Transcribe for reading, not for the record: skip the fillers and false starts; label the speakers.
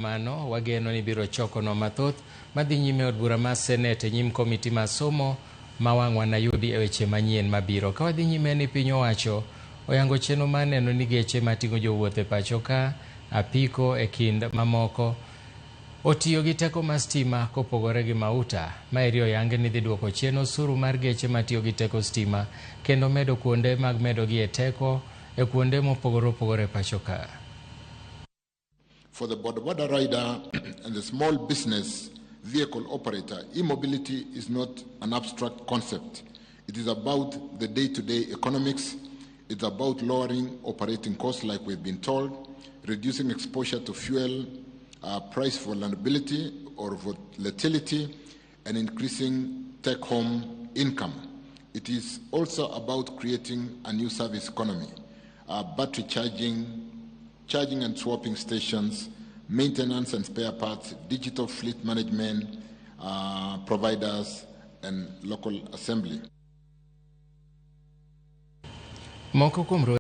Speaker 1: Mano wageno ni biro choko no mathoth madhi nyime od bura mar Senate nyim komiti mar somo mawang'wa na yudi e weche manyien mabiro. Ka wadhi nyime ni piny owacho oyango chenro mar neno ni geche matingo jowuoth e pacho ka, apiko e kind mamoko otiyo gi teko mar stima kopogore gi mauta. Maeri oyange ni dhi duoko chien osuru mar geche matiyo gi teko stima kendo medo kuonde mag medo gi e teko e kuonde mopogore opogore e pacho ka.
Speaker 2: For the border rider and the small business vehicle operator, e-mobility is not an abstract concept. It is about the day-to-day economics. It's about lowering operating costs, like we've been told, reducing exposure to fuel price vulnerability or volatility, and increasing take-home income. It is also about creating a new service economy, battery charging and swapping stations, maintenance and spare parts, digital fleet management providers, and local assembly.